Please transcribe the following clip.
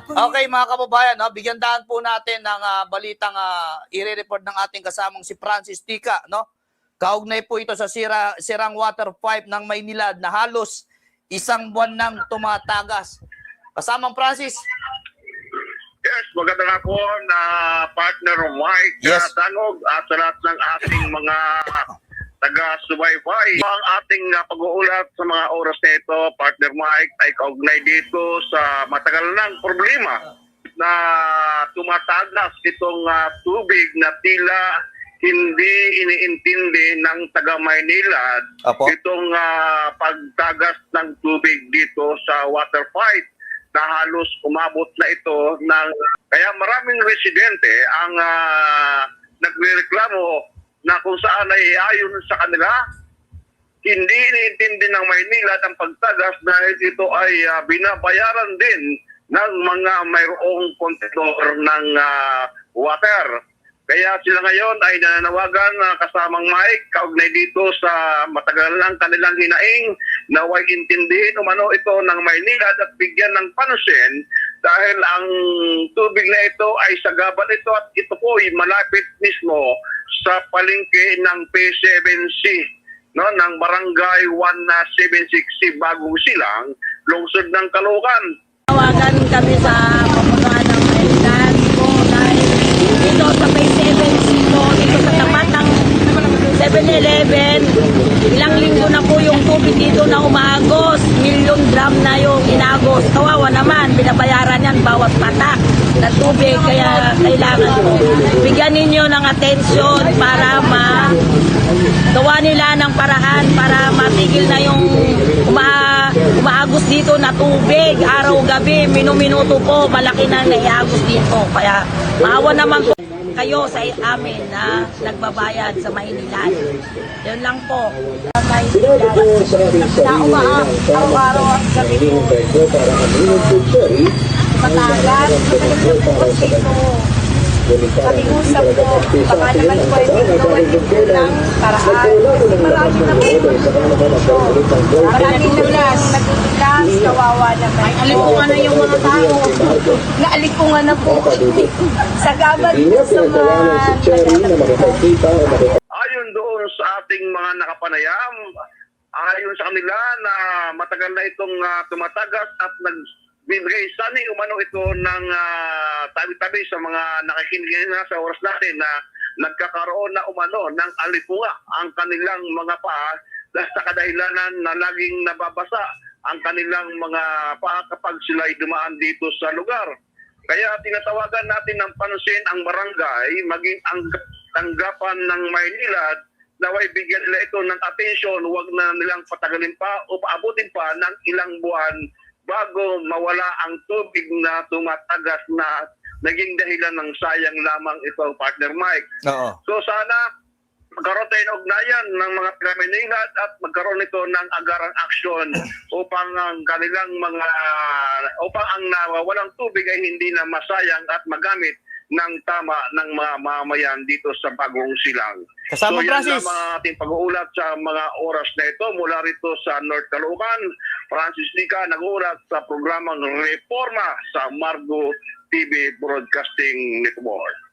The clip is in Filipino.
Okay mga kababayan, no? Bigyan daan po natin ng balitang i-report ng ating kasamang si Francis Tika. No? Kaugnay po ito sa sirang water pipe ng Maynilad na halos isang buwan nang tumatagas. Kasamang Francis. Yes, magandang hapon na partner Mike. Yes. Tanog at sa lahat ng ating mga taga-subaybay. Ang ating pag-uulat sa mga oras na ito, partner Mike, ay kaugnay dito sa matagal ng problema na tumatagas itong tubig na tila hindi iniintindi ng taga-Maynila. Itong pagtagas ng tubig dito sa water pipe na halos umabot na ito ng kaya maraming residente ang nagrereklamo na kung saan ay ayon sa kanila hindi iniintindi ng Maynila ang pagtagas dahil ito ay binabayaran din ng mga mayroong kontentor ng water. Kaya sila ngayon ay nananawagan kasamang Mike kaugnay dito sa matagal ng kanilang hinaing na way intindihin umano ito ng Maynila at bigyan ng pansin dahil ang tubig na ito ay sagaban ito at ito po ay malapit mismo sa palengke ng P7C ng Barangay 176C Bagong Silang, lungsod ng Caloocan. Tawagan kami sa pamunuan ng Maynilad po dahil dito sa P7C po, dito sa tapat ng 7-Eleven, ilang linggo na po yung tubig dito na umaagos, milyon drum na yung inagos. Kawawa naman, binabayaran yan bawat patak na tubig, kaya kailangan po bigyan ninyo ng atensyon para gawa nila ng paraan para matigil na yung umaagos dito na tubig, araw-gabi, minuminuto po, malaki na naiagos dito. Kaya maawa naman po kayo sa amin na nagbabayad sa Maynilad. Yun lang po. Na umaak, araw-araw at gabi po. Matagas, matagal po kasi ito. Pag-iusap po, baka naman po yung gawan yung ng paraan. Marami na po. Marami na lang nagtigilas, kawawa naman. Alipungan na yung mga tao. Naalipungan na po. Sagaban po sa mga Ayon doon sa ating mga nakapanayam, ayon sa kanila na matagal na itong tumatagas at nagbibigay sani umano ito ng tabi-tabi sa mga nakikinig na sa oras natin na nagkakaroon na umano ng alipunga ang kanilang mga paa dahil sa kadahilanan na laging nababasa ang kanilang mga paa kapag sila'y dumaan dito sa lugar. Kaya tinatawagan natin ng pansin ang barangay, maging ang tanggapan ng Maynilad, naway bigyan nila ito ng atensyon, huwag na nilang patagalin pa o paabutin pa ng ilang buwan bago mawala ang tubig na tumatagas na naging dahilan ng sayang lamang ito, partner Mike. So sana magkaroon tayo ng ugnayan ng mga taga-Maynilad at magkaroon ito ng agarang aksyon upang ang kanilang upang ang nawawalang tubig ay hindi na masayang at magamit ng tama ng mga mamayan dito sa Bagong Silang. Kasama so yan Francis. lang ang ating pag-uulat sa mga oras na ito mula rito sa North Caloocan. Francis Tika nag-uulat sa programang Reforma sa Margo TV Broadcasting Network.